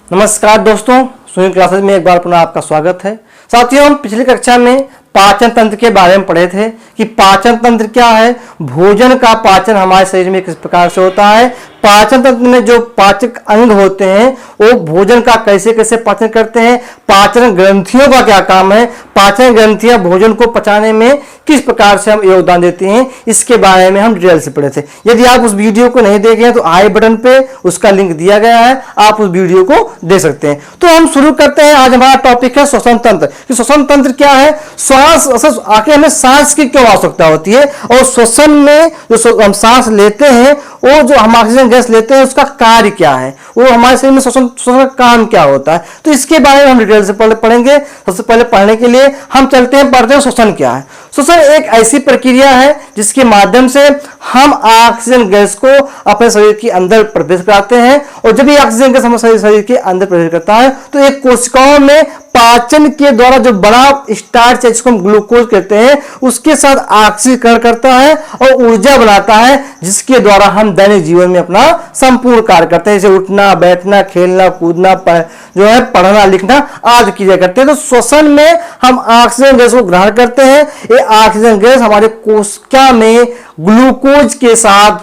नमस्कार दोस्तों, swimming classes में एक बार पुनः आपका स्वागत है। साथियों, हम पिछली कक्षा में पाचन तंत्र के बारे में पढ़े थे कि पाचन तंत्र क्या है, भोजन का पाचन हमारे शरीर में किस प्रकार से होता है, पाचन तंत्र में जो पाचक अंग होते हैं वो भोजन का कैसे कैसे पाचन करते हैं, पाचन ग्रंथियों का क्या काम है, पाचन ग्रंथियां भोजन को पचाने में किस प्रकार से हम योगदान देती हैं, इसके बारे में हम डिटेल से पढ़े थे। यदि आप उस वीडियो को नहीं देखे हैं तो आई बटन पे उसका लिंक दिया गया है, आप उस वीडियो को देख सकते हैं। तो हम शुरू करते हैं। आज हमारा टॉपिक है श्वसन तंत्र। श्वसन तंत्र क्या है, श्वास आखिर हमें सांस की क्यों आवश्यकता होती है, और श्वसन में जो हम सांस लेते हैं वो जो हम ऑक्सीजन गैस लेते हैं उसका कार्य क्या है, वो हमारे शरीर में श्वसन का काम क्या होता है, तो इसके बारे में हम डिटेल से पढ़ेंगे। सबसे पहले पढ़ने के लिए हम चलते हैं, पढ़ते हैं श्वसन क्या है। श्वसन एक ऐसी प्रक्रिया है जिसके माध्यम से हम ऑक्सीजन गैस को अपने शरीर के अंदर प्रवेश कराते हैं, और जब ये ऑक्सीजन गैस हमारे शरीर के अंदर प्रवेश करता है तो एक कोशिकाओं में पाचन के द्वारा जो बड़ा स्टार्च है जिसको हम ग्लूकोज कहते हैं उसके साथ ऑक्सीकरण करता है और ऊर्जा बनाता है, जिसके द्वारा हम दैनिक जीवन में अपना संपूर्ण कार्य करते हैं, जैसे उठना, बैठना, खेलना, कूदना, जो है पढ़ना, लिखना आदि चीजें करते हैं। तो श्वसन में हम ऑक्सीजन गैस को ग्रहण करते हैं। ये ऑक्सीजन गैस हमारे कोशिका में ग्लूकोज के साथ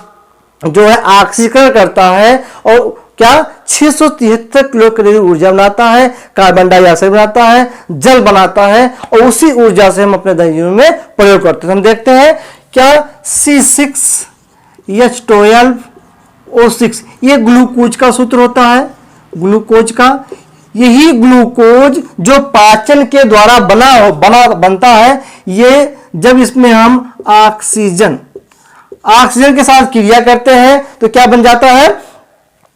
जो है ऑक्सीकरण करता है और क्या 673 किलो कैलोरी ऊर्जा बनाता है, कार्बन डाइऑक्साइड बनाता है, जल बनाता है, और उसी ऊर्जा से हम अपने दैनिक जीवन में प्रयोग करते हैं। हम देखते हैं क्या C6H12O6 ये ग्लूकोज का सूत्र होता है, ग्लूकोज का। यही ग्लूकोज जो पाचन के द्वारा बनता है, ये जब इसमें हम ऑक्सीजन के साथ क्रिया करते हैं तो क्या बन जाता है,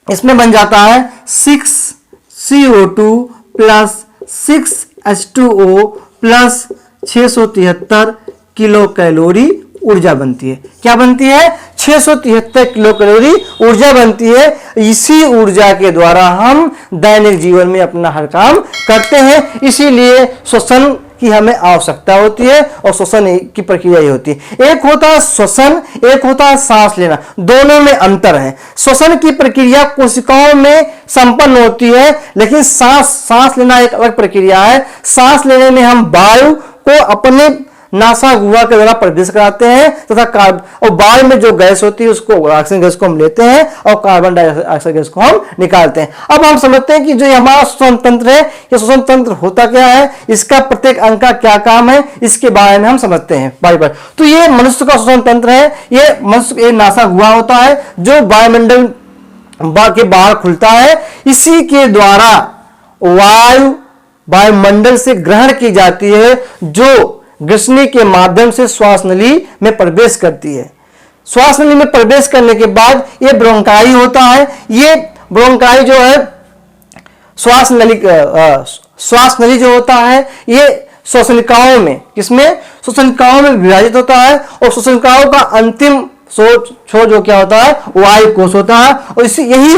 इसमें बन जाता है 6CO2 plus 6H2O plus 673 kilo calorie ऊर्जा बनती है। क्या बनती है, 673 किलो कैलोरी ऊर्जा बनती है। इसी ऊर्जा के द्वारा हम दैनिक जीवन में अपना हर काम करते हैं, इसीलिए श्वसन की हमें आवश्यकता होती है और श्वसन की प्रक्रिया ही होती है। एक होता है श्वसन, एक होता है सांस लेना, दोनों में अंतर है। श्वसन की प्रक्रिया कोशिकाओं में संपन्न होती है, लेकिन सांस लेना एक अलग प्रक्रिया है। सांस लेने में हम वायु को अपने नासा गुहा के द्वारा प्रवेश कराते हैं तथा और वायु में जो गैस होती है उसको ऑक्सीजन गैस को हम लेते हैं और कार्बन डाइऑक्साइड गैस को हम निकालते हैं। अब हम समझते हैं कि जो हमारा श्वसन तंत्र है, ये श्वसन तंत्र होता क्या है, इसका प्रत्येक अंग का क्या काम है, इसके बारे में हम समझते हैं बारी बारी। तो ये मनुष्य का श्वसन तंत्र है। ये मनुष्य नासा गुहा होता है जो वायुमंडल के बाहर खुलता है। इसी के द्वारा वायुमंडल से ग्रहण की जाती है, जो ग्रसनी के माध्यम से श्वास नली में प्रवेश करती है। श्वास नली में प्रवेश करने के बाद ये ब्रोंकाई होता है। ये ब्रोंकाई जो है श्वास नली जो होता है ये श्वसनिकाओं में, किसमें, श्वसनिकाओं में विभाजित होता है, और श्वसनिकाओं का अंतिम छोर जो क्या होता है, वायु कोश होता है। और यही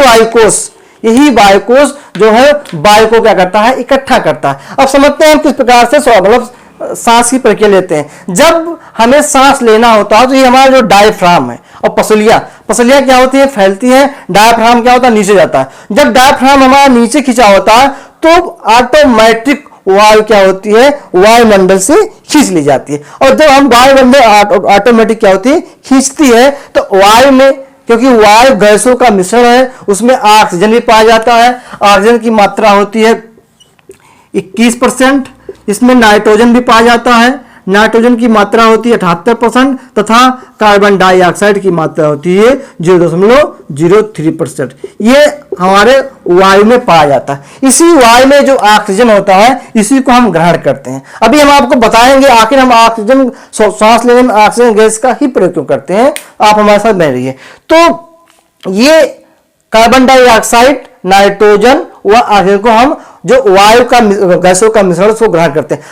वायु कोश जो है वायु को क्या करता है, इकट्ठा करता है। अब समझते हैं हम किस प्रकार से मतलब सांस की प्रक्रिया लेते हैं। जब हमें सांस लेना होता है तो ये हमारा जो डायफ्राम है और पसलियां क्या होती है, फैलती है। डायफ्राम क्या होता है, नीचे जाता है। जब डायफ्राम हमारा नीचे खींचा होता है तो ऑटोमेटिक वायु क्या होती है, वायुमंडल से खींच ली जाती है। और जब हम वायुमंडल ऑटोमेटिक क्या होती है, खींचती है, तो वायु में, क्योंकि वायु गैसों का मिश्रण है, उसमें ऑक्सीजन भी पाया जाता है। ऑक्सीजन की मात्रा होती है 21%। इसमें नाइट्रोजन भी पाया जाता है, नाइट्रोजन की मात्रा होती है 78% तथा कार्बन डाइऑक्साइड की मात्रा होती है 0.03%। ये हमारे वायु में पाया जाता है। इसी वायु में जो ऑक्सीजन होता है इसी को हम ग्रहण करते हैं। अभी हम आपको बताएंगे आखिर हम ऑक्सीजन सांस लेने में ऑक्सीजन गैस का ही प्रयोग क्यों करते हैं। आप हमारे साथ बने रहिए। तो ये कार्बन डाइऑक्साइड, नाइट्रोजन व ऑक्सीजन को हम जो वायु का गैसों का मिश्रण उसको ग्रहण करते हैं।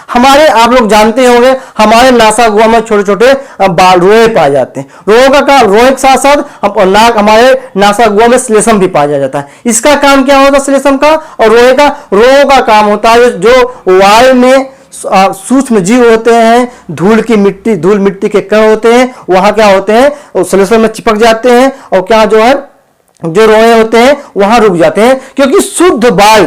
आप लोग जानते होंगे हमारे नासा गुहा में छोटे छोटे रोए पाए जाते हैं। रोए के साथ साथ हमारे नासा गुहा में श्लेष्म भी पाया जाता है। इसका काम क्या होता है, श्लेष्म का और रोए का काम होता है जो वायु में सूक्ष्म जीव होते हैं, धूल मिट्टी के कण होते हैं, वहां क्या होते हैं, श्लेष्म में चिपक जाते हैं और क्या जो है जो रोए होते हैं वहां रुक जाते हैं, क्योंकि शुद्ध वायु,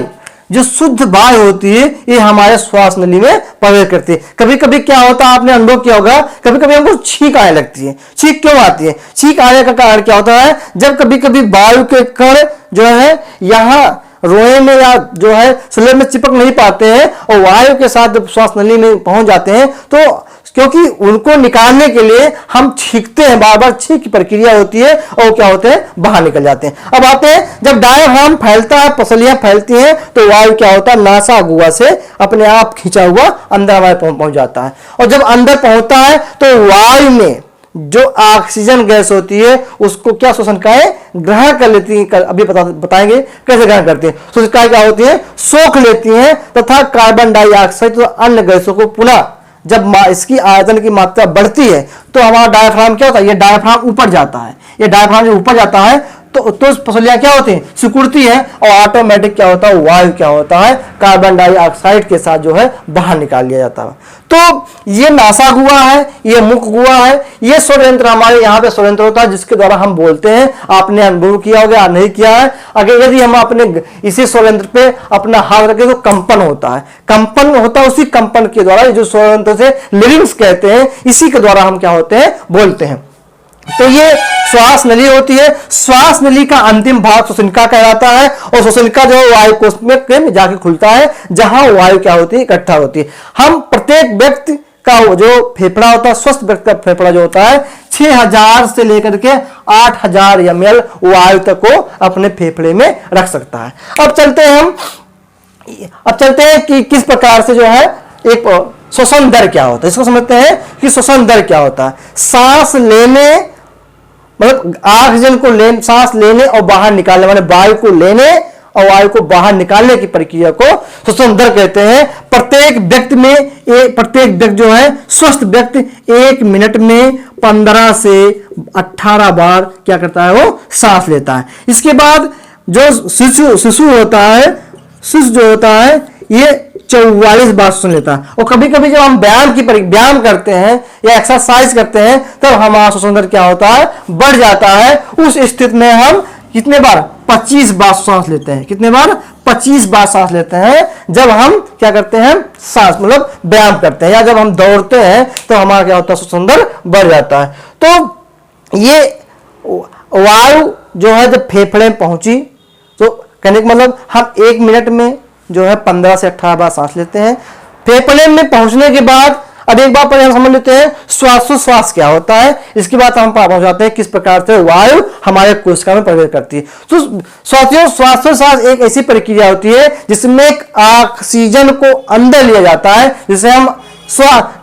जो शुद्ध वायु होती है ये हमारे श्वास नली में प्रवेश करती है। कभी कभी क्या होता है, आपने अनुभव किया होगा, कभी कभी हमको छींक आने लगती है। छींक क्यों आती है? छींक आने का कारण क्या होता है, जब कभी कभी वायु के कण जो है यहाँ रोए में या जो है शरीर में चिपक नहीं पाते हैं और वायु के साथ जब श्वास नली में पहुंच जाते हैं, तो क्योंकि उनको निकालने के लिए हम छींकते हैं, बार बार छींक की प्रक्रिया होती है और क्या होते हैं, बाहर निकल जाते हैं। अब आते हैं, जब डायफ्राम फैलता है, पसलियां फैलती हैं, तो वायु क्या होता है, नासा गुहा से अपने आप खींचा हुआ अंदर हमारे पहुंच जाता है। और जब अंदर पहुंचता है तो वायु में जो ऑक्सीजन गैस होती है उसको क्या श्वसनकाएं ग्रहण कर लेती हैं। अभी बताएंगे कैसे ग्रहण करती हैं। श्वसनकाएं क्या होती हैं, सोख लेती हैं तथा कार्बन डाइऑक्साइड तो अन्य गैसों को पुनः, जब इसकी आयतन की मात्रा बढ़ती है तो हमारा डायफ्राम क्या होता है, ये डायफ्राम ऊपर जाता है। ये डायफ्राम जब ऊपर जाता है तो पसलियां क्या होती हैं, सिकुड़ती है और ऑटोमेटिक क्या होता है, वायु क्या होता है, कार्बन डाइऑक्साइड के साथ जो है बाहर निकाल लिया जाता है। तो ये नासा गुहा है, ये मुख गुहा है, ये स्वर यंत्र हमारे यहाँ पे स्वर यंत्र होता है जिसके द्वारा हम बोलते हैं। आपने अनुभव किया होगा, नहीं किया है, अगर यदि हम अपने इसी स्वर यंत्र पे अपना हाथ रखें तो कंपन होता है, कंपन होता है। उसी कंपन के द्वारा जो स्वर यंत्र से लिरिंग्स कहते हैं, इसी के द्वारा हम क्या होते हैं, बोलते हैं। तो ये श्वास नली होती है। श्वास नली का अंतिम भाग श्वसनिका कहलाता है और श्वसनिका जो वायु कोश में जाके खुलता है, जहां वायु क्या होती है, इकट्ठा होती है। हम प्रत्येक व्यक्ति का जो फेफड़ा होता है, स्वस्थ व्यक्ति का फेफड़ा जो होता है, 6000 से लेकर के 8000 ml वायु तक को अपने फेफड़े में रख सकता है। अब चलते हैं कि किस प्रकार से जो है एक श्वसन दर क्या होता है, इसको समझते हैं कि श्वसन दर क्या होता है। सांस लेने मतलब ऑक्सीजन को सांस लेने और बाहर निकालने, माने वायु को लेने और वायु को बाहर निकालने की प्रक्रिया को श्वसन दर कहते हैं। प्रत्येक व्यक्ति जो है, स्वस्थ व्यक्ति 1 मिनट में 15 से 18 बार क्या करता है, वो सांस लेता है। इसके बाद जो शिशु होता है, शिशु जो होता है ये 44 बार सुन लेता है। और कभी कभी जब हम व्यायाम करते हैं या एक्सरसाइज करते हैं तब हमारा श्वसन दर क्या होता है, बढ़ जाता है। उस स्थिति में हम कितने बार, 25 बार सांस लेते हैं। कितने बार, 25 बार सांस लेते हैं जब हम क्या करते हैं, सांस मतलब व्यायाम करते हैं, या जब हम दौड़ते हैं तो हमारा क्या होता है, श्वसन दर बढ़ जाता है। तो ये वायु जो है जब फेफड़े में पहुंची, तो कहने का मतलब हम 1 मिनट में जो है 15 से 18 बार सांस लेते हैं। फेफड़े में पहुंचने के बाद अब एक बार पर हम समझ लेते हैं श्वासोश्वास क्या होता है। इसके बाद हम पहुंच जाते हैं किस प्रकार से वायु हमारे कोशिका में प्रवेश करती है। तो श्वासोश्वास एक ऐसी प्रक्रिया होती है जिसमें ऑक्सीजन को अंदर लिया जाता है, जिसे हम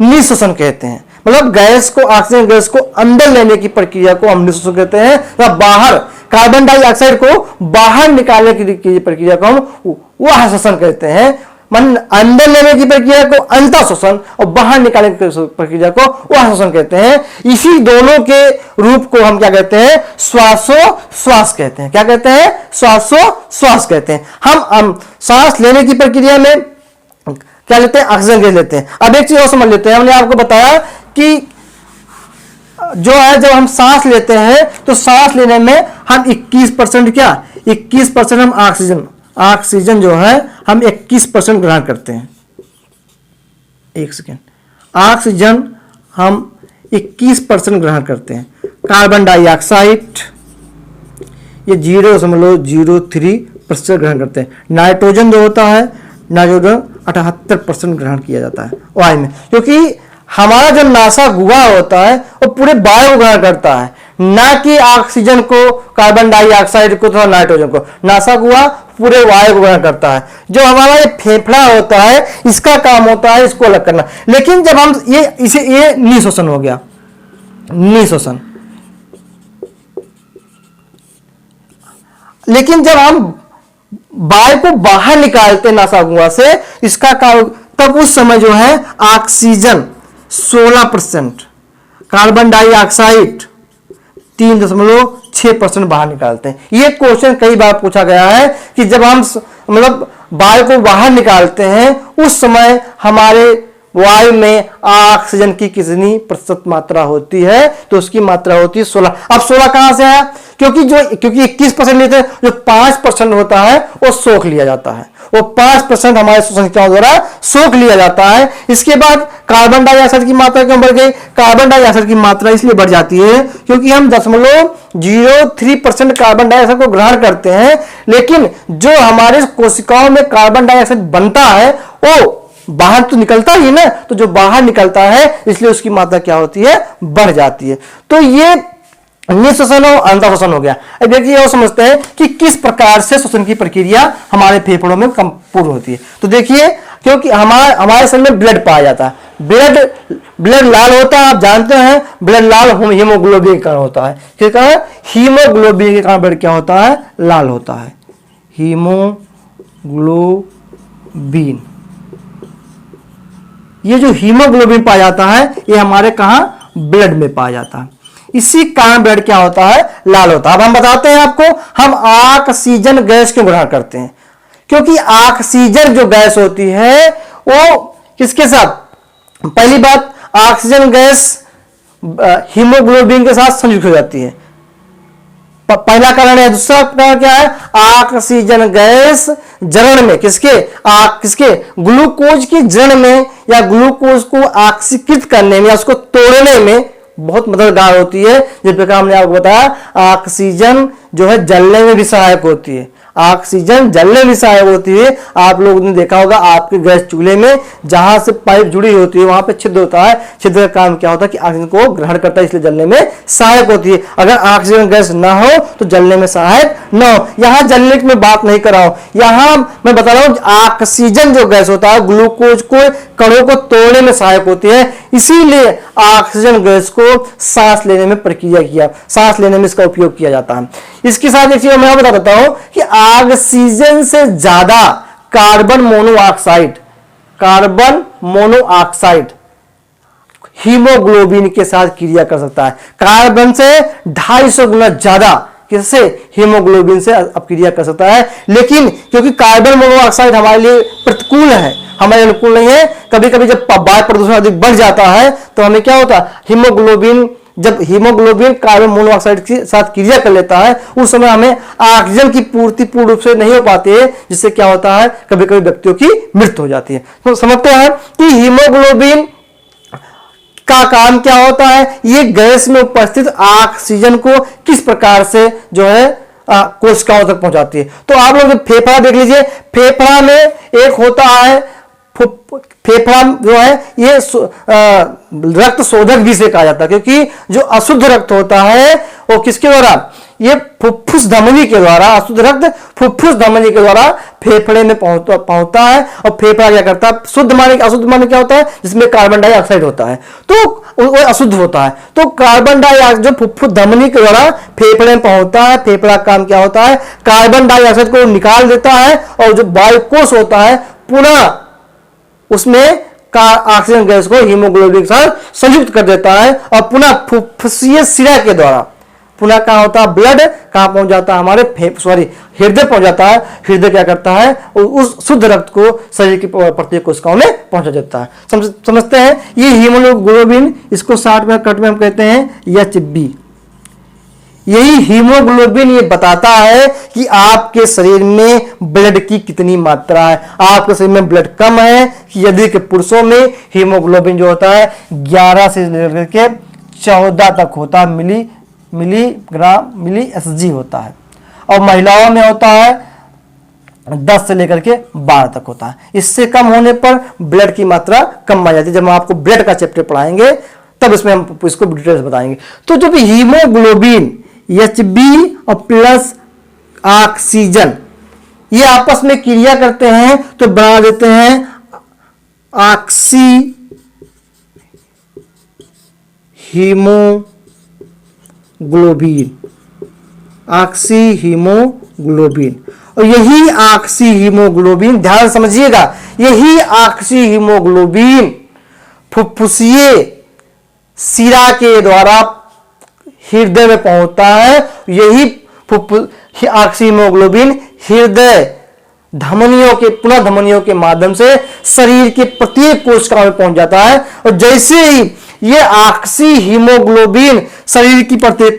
निःश्वसन कहते हैं। मतलब गैस को, ऑक्सीजन गैस को अंदर लेने की प्रक्रिया को हम निःश्वसन कहते हैं। तो बाहर कार्बन डाइऑक्साइड को बाहर निकालने की प्रक्रिया को हम वह श्वसन कहते हैं। अंदर लेने की प्रक्रिया को अंतःश्वसन और बाहर निकालने की प्रक्रिया को वह श्वसन कहते हैं। इसी दोनों के रूप को हम क्या कहते हैं, श्वासोश्वास कहते हैं। क्या कहते हैं, श्वासोश्वास कहते हैं। हम सांस लेने की प्रक्रिया में क्या लेते हैं, ऑक्सीजन गैस लेते हैं। अब एक चीज और समझ लेते हैं। हमने आपको बताया कि जो है जब हम सांस लेते हैं तो सांस लेने में हम 21% क्या, 21% हम ऑक्सीजन जो है हम 21% ग्रहण करते हैं। एक सेकेंड, ऑक्सीजन हम 21% ग्रहण करते हैं। कार्बन डाइऑक्साइड ये 0.03% ग्रहण करते हैं। नाइट्रोजन जो होता है, नाइट्रोजन 78% ग्रहण किया जाता है वायु में, क्योंकि हमारा जो नासा गुहा होता है वो पूरे वायु को ग्रहण करता है, ना कि ऑक्सीजन को, कार्बन डाइऑक्साइड को तथा नाइट्रोजन को। नासा गुहा पूरे वायु को ग्रहण करता है। जो हमारा ये फेफड़ा होता है इसका काम होता है इसको अलग करना। लेकिन जब हम ये निःश्वसन हो गया, निःश्वसन। लेकिन जब हम वायु को बाहर निकालते नासा गुहा से, इसका काम तब उस समय जो है ऑक्सीजन 16%, कार्बन डाइऑक्साइड 3.6% बाहर निकालते हैं। ये क्वेश्चन कई बार पूछा गया है कि जब हम मतलब वायु को बाहर निकालते हैं उस समय हमारे वायु में ऑक्सीजन की कितनी प्रतिशत मात्रा होती है, तो उसकी मात्रा होती है 16। अब 16 कहां से आया, क्योंकि 21% लेते हैं, जो 5% होता है वो सोख लिया जाता है, वो 5% हमारे संख्याओं द्वारा सोख लिया जाता है। इसके बाद कार्बन डाइऑक्साइड की मात्रा क्यों बढ़ गई? कार्बन डाइऑक्साइड की मात्रा इसलिए बढ़ जाती है क्योंकि हम 0.03% कार्बन डाइऑक्साइड को ग्रहण करते हैं, लेकिन जो हमारे कोशिकाओं में कार्बन डाइऑक्साइड बनता है वो बाहर तो निकलता ही ना, तो जो बाहर निकलता है इसलिए उसकी मात्रा क्या होती है? बढ़ जाती है। तो ये निःश्वसन और अंतःश्वसन हो गया। अब देखिए और समझते हैं कि किस प्रकार से श्वसन की प्रक्रिया हमारे फेफड़ों में पूर्ण होती है। तो देखिए, क्योंकि हमारे शरीर में ब्लड पाया जाता है, ब्लड लाल होता है, आप जानते हैं ब्लड लाल हीमोग्लोबिन के कारण होता है। किस कारण? हीमोग्लोबिन के कारण ब्लड क्या होता है? लाल होता है। हीमोग्लोबिन, ये जो हीमोग्लोबिन पाया जाता है ये हमारे कहां? ब्लड में पाया जाता है। इसी कारण ब्लड क्या होता है? लाल होता है। अब हम बताते हैं आपको, हम ऑक्सीजन गैस क्यों ग्रहण करते हैं? क्योंकि ऑक्सीजन जो गैस होती है वो किसके साथ? पहली बात, ऑक्सीजन गैस हीमोग्लोबिन के साथ संयुक्त हो जाती है, पहला कारण है। दूसरा कारण क्या है? ऑक्सीजन गैस जरण में किसके ग्लूकोज की जरण में या ग्लूकोज को ऑक्सीकृत करने में या उसको तोड़ने में बहुत मददगार होती है। जिस प्रकार हमने आपको बताया, ऑक्सीजन जो है जलने में भी सहायक होती है, ऑक्सीजन जलने में सहायक होती है। आप लोगों ने देखा होगा आपके गैस चूल्हे में जहां से पाइप जुड़ी होती है वहां पे छिद्र होता है, छिद्र का काम क्या होता है कि ऑक्सीजन को ग्रहण करता है, इसलिए जलने में सहायक होती है। अगर ऑक्सीजन गैस ना हो तो जलने में सहायक ना हो। यहां जलने की मैं बात नहीं कर रहा हूं, यहां मैं बता रहा हूं ऑक्सीजन जो गैस होता है ग्लूकोज को कणों को तोड़ने में सहायक होती है, इसीलिए ऑक्सीजन गैस को सांस लेने में सांस लेने में इसका उपयोग किया जाता है। इसके साथ एक चीज मैं बता देता हूं कि ऑक्सीजन से ज्यादा कार्बन मोनोऑक्साइड हीमोग्लोबिन के साथ क्रिया कर सकता है। कार्बन से 250 गुना ज्यादा किससे? हीमोग्लोबिन से क्रिया कर सकता है। लेकिन क्योंकि कार्बन मोनोऑक्साइड हमारे लिए प्रतिकूल है, हमारे अनुकूल नहीं है, कभी कभी जब वायु प्रदूषण अधिक बढ़ जाता है तो हमें क्या होता है? जब हीमोग्लोबिन कार्बन मोनोऑक्साइड के साथ क्रिया कर लेता है उस समय हमें ऑक्सीजन की पूर्ति पूर्ण रूप से नहीं हो पाती है, जिससे क्या होता है? कभी कभी व्यक्तियों की मृत्यु हो जाती है। तो समझते हैं कि हीमोग्लोबिन का काम क्या होता है? ये गैस में उपस्थित ऑक्सीजन को किस प्रकार से जो है कोशिकाओं तक पहुंचाती है। तो आप लोग फेफड़ा देख लीजिए, फेफड़ा में एक होता है, फेफड़ा जो है ये रक्त शोधक भी से कहा जाता है, क्योंकि जो अशुद्ध रक्त होता है वो किसके द्वारा? ये फुफ्फुस धमनी के द्वारा, अशुद्ध रक्त फुफ्फुस धमनी के द्वारा फेफड़े में पहुंचता है। और फेफड़ा क्या करता है? शुद्ध माने अशुद्ध माने क्या होता है? जिसमें कार्बन डाइऑक्साइड होता है तो वो अशुद्ध होता है। तो कार्बन डाइऑक्साइड जो फुफ्फुस धमनी के द्वारा फेफड़े में पहुंचता है, फेफड़ा काम क्या होता है? कार्बन डाइऑक्साइड को निकाल देता है और जो वायुकोश होता है पुनः उसमें ऑक्सीजन गैस को हीमोग्लोबिन के साथ संयुक्त कर देता है और पुनः फुफ्फुसीय शिरा के द्वारा पुनः कहां होता है? ब्लड कहां पहुंच जाता है? हमारे हृदय पहुंच जाता है। हृदय क्या करता है? उस शुद्ध रक्त को शरीर की प्रत्येक कोशिकाओं में पहुंचा देता है। समझते हैं ये हीमोग्लोबिन, इसको शॉर्ट में कट में हम कहते हैं HB। यही हीमोग्लोबिन ये बताता है कि आपके शरीर में ब्लड की कितनी मात्रा है। आपके शरीर में ब्लड कम है कि यदि के पुरुषों में हीमोग्लोबिन जो होता है 11 से लेकर के 14 तक होता है, मिली SG होता है, और महिलाओं में होता है 10 से लेकर के 12 तक होता है। इससे कम होने पर ब्लड की मात्रा कम आ जाती है। जब हम आपको ब्लड का चैप्टर पढ़ाएंगे तब इसमें हम इसको डिटेल्स बताएंगे। तो जब हीमोग्लोबिन HB और प्लस ऑक्सीजन ये आपस में क्रिया करते हैं तो बना देते हैं ऑक्सी हीमोग्लोबिन। और यही ऑक्सी हीमोग्लोबिन, ध्यान समझिएगा, यही ऑक्सी हीमोग्लोबिन फुफ्फुसीय शिरा के द्वारा हृदय में पहुंचता है। यही ऑक्सी हीमोग्लोबिन हृदय पुनः धमनियों के माध्यम से शरीर के प्रत्येक कोशिका में पहुंच जाता है। और जैसे ही ये ऑक्सी हीमोग्लोबिन शरीर की प्रत्येक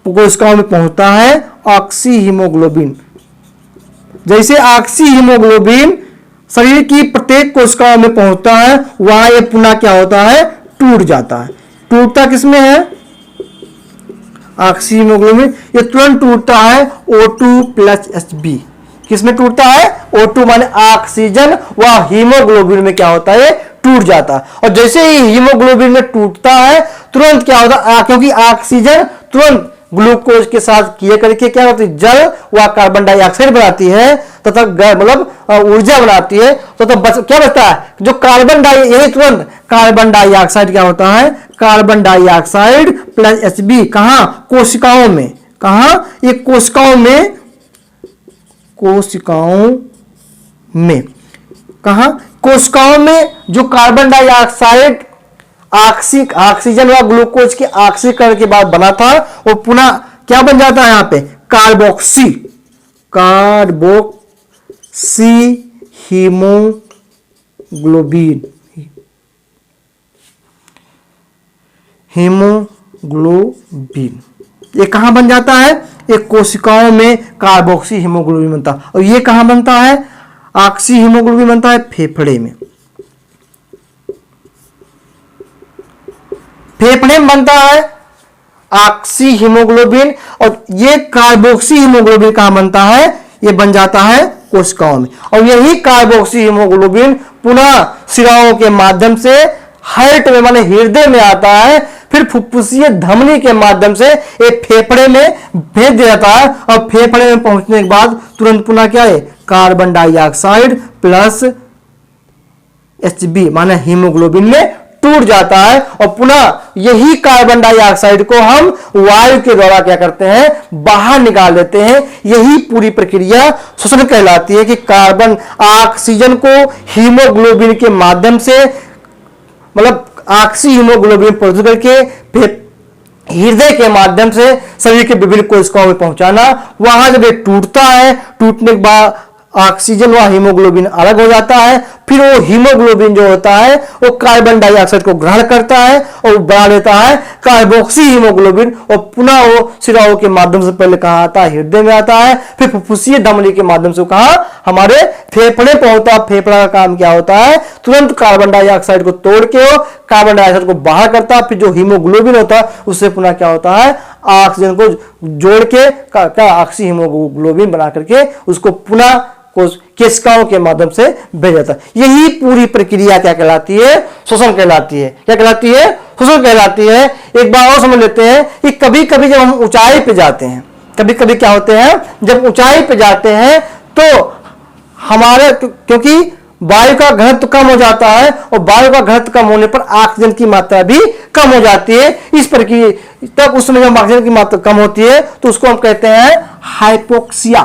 कोशिकाओं में पहुंचता है ऑक्सी हीमोग्लोबिन। जैसे ऑक्सी हीमोग्लोबिन शरीर की प्रत्येक कोशिकाओं में पहुंचता है, वहां ये पुनः क्या होता है, टूट जाता है। टूटता किसमें है, ऑक्सी हीमोग्लोबिन, ये तुरंत टूटता है O2 प्लस Hb। किसमें टूटता है, O2 माने ऑक्सीजन व हीमोग्लोबिन में क्या होता है, टूट जाता है। और जैसे ही हीमोग्लोबिन में टूटता है तुरंत क्या होता है, क्योंकि ऑक्सीजन तुरंत ग्लूकोज के साथ किए करके क्या होती है, जल व कार्बन डाइऑक्साइड बनाती है तथा मतलब ऊर्जा बनाती है। तो क्या बचता है, जो यही तुरंत कार्बन डाइऑक्साइड क्या होता है, कार्बन डाइऑक्साइड प्लस Hb कहां, कोशिकाओं में। कहां, ये कोशिकाओं में, कहां, कोशिकाओं में जो कार्बन डाइऑक्साइड ऑक्सीजन व ग्लूकोज के ऑक्सीकरण के बाद बना था, वो पुनः क्या बन जाता है, यहां पे कार्बोक्सी हीमोग्लोबिन। ये कहां बन जाता है, ये कोशिकाओं में कार्बोक्सी हीमोग्लोबिन बनता है। और ये कहां बनता है, ऑक्सी हीमोग्लोबिन बनता है फेफड़े में। फेफड़े में बनता है ऑक्सी हीमोग्लोबिन, और ये कार्बोक्सी हीमोग्लोबिन कहां बनता है, ये बन जाता है कोशिकाओं में। और यही कार्बोक्सी हीमोग्लोबिन पुनः शिराओं के माध्यम से हार्ट में माने हृदय में आता है, फिर फुफ्फुसीय धमनी के माध्यम से एक फेफड़े में भेज दिया जाता है। और फेफड़े में पहुंचने के बाद तुरंत पुनः क्या है, कार्बन डाइऑक्साइड प्लस Hb माने हीमोग्लोबिन में टूट जाता है। और पुनः यही कार्बन डाइऑक्साइड को हम वायु के द्वारा क्या करते हैं, बाहर निकाल देते हैं। यही पूरी प्रक्रिया श्वसन कहलाती है कि कार्बन ऑक्सीजन को हीमोग्लोबिन के माध्यम से मतलब ऑक्सी हीमोग्लोबिन प्रोड्यूस करके फिर हृदय के माध्यम से शरीर के विभिन्न कोशिकाओं में पहुंचाना। वहां जब ये टूटता है, टूटने के बाद ऑक्सीजन व हीमोग्लोबिन अलग हो जाता है, फिर वो हीमोग्लोबिन जो होता है वो कार्बन डाइऑक्साइड को ग्रहण करता है और बना देता है कार्बोक्सी हीमोग्लोबिन। और पुनः वो शिराओं के माध्यम से पहले कहां आता है, हृदय में आता है, फिर फुफ्फुसीय धमनी के माध्यम से कहां, हमारे फेफड़े पहुंचता है। फेफड़ा का काम क्या होता है, तुरंत कार्बन डाइऑक्साइड को तोड़ के वो कार्बन डाइऑक्साइड को बाहर करता है, फिर जो हीमोग्लोबिन होता है उससे पुनः क्या होता है, ऑक्सीजन को जोड़ के क्या ऑक्सी हीमोग्लोबिन बना करके उसको पुनः कोशिकाओं के माध्यम से भेजा जाता है। यही पूरी प्रक्रिया क्या कहलाती है, श्वसन कहलाती है। क्या कहलाती है, श्वसन कहलाती है। एक बार और समझ लेते हैं कि कभी कभी जब हम ऊंचाई पे जाते हैं, कभी कभी क्या होते हैं, जब ऊंचाई पे जाते हैं तो हमारे क्योंकि वायु का घनत्व कम हो जाता है, और वायु का घनत्व कम होने पर ऑक्सीजन की मात्रा भी कम हो जाती है। इस प्रक्रिया तब उस समय जब ऑक्सीजन की मात्रा कम होती है तो उसको हम कहते हैं हाइपोक्सिया।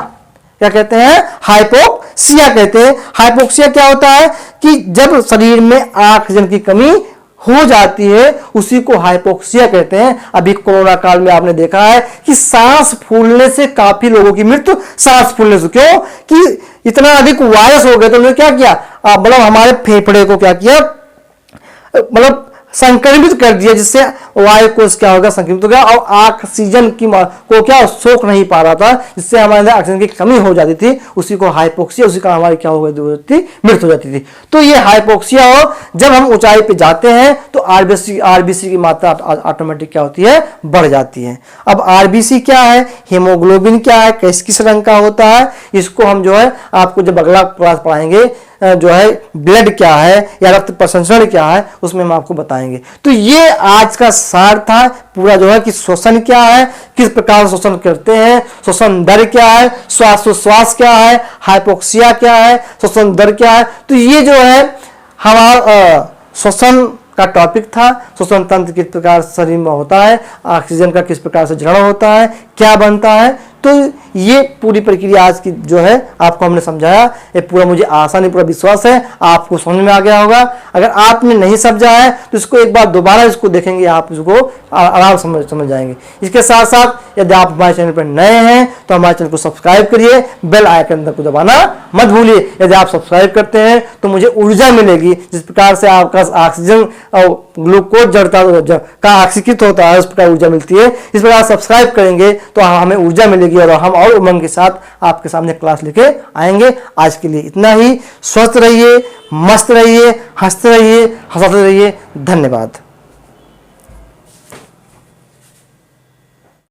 क्या कहते हैं, हाइपोक्सिया कहते हैं। हाइपोक्सिया क्या होता है कि जब शरीर में ऑक्सीजन की कमी हो जाती है उसी को हाइपोक्सिया कहते हैं। अभी कोरोना काल में आपने देखा है कि सांस फूलने से काफी लोगों की मृत्यु सांस फूलने से, क्यों कि इतना अधिक वायरस हो गए तो उन्होंने क्या किया, मतलब हमारे फेफड़े को क्या किया, मतलब संक्रमित कर दिया, जिससे वायु कोश क्या होगा, संक्रमित हो गया और ऑक्सीजन की को क्या सोख नहीं पा रहा था, जिससे हमारे अंदर ऑक्सीजन की कमी हो जाती थी, उसी को हाइपोक्सिया, उसी का हमारी क्या हो जाती थी, मृत्यु हो जाती थी। तो ये हाइपोक्सिया हो, जब हम ऊंचाई पे जाते हैं तो आरबीसी की मात्रा ऑटोमेटिक क्या होती है, बढ़ जाती है। अब आरबीसी क्या है, हीमोग्लोबिन क्या है, किस रंग का होता है, इसको हम जो है आपको जब अगला क्लास पढ़ाएंगे जो है ब्लड क्या है या रक्त प्रसंचरण क्या है उसमें हम आपको बताएंगे। तो ये आज का सार था पूरा जो है कि श्वसन क्या है, किस प्रकार श्वसन करते हैं, श्वसन दर क्या है, श्वास क्या है, हाइपोक्सिया क्या है, श्वसन दर क्या है। तो ये जो है हमारा श्वसन का टॉपिक था। श्वसन तंत्र किस प्रकार शरीर में होता है, ऑक्सीजन का किस प्रकार से जड़ होता है, क्या बनता है, तो ये पूरी प्रक्रिया आज की जो है आपको हमने समझाया, ये पूरा मुझे आसानी पूरा विश्वास है आपको समझ में आ गया होगा। अगर आपने नहीं समझा है तो इसको एक बार दोबारा इसको देखेंगे, आप इसको आराम समझ जाएंगे। इसके साथ साथ यदि आप हमारे चैनल पर नए हैं तो हमारे चैनल को सब्सक्राइब करिए, बेल आइकन को दबाना मत भूलिए। यदि आप सब्सक्राइब करते हैं तो मुझे ऊर्जा मिलेगी, जिस प्रकार से आपका ऑक्सीजन और ग्लूकोज का ऑक्सीकृत होता है उस प्रकार ऊर्जा मिलती है। इस प्रकार सब्सक्राइब करेंगे तो हमें ऊर्जा मिलेगी और हम और उमंग के साथ आपके सामने क्लास लेके आएंगे। आज के लिए इतना ही। स्वस्थ रहिए, मस्त रहिए, हंसते रहिए, हंसाते रहिए। धन्यवाद।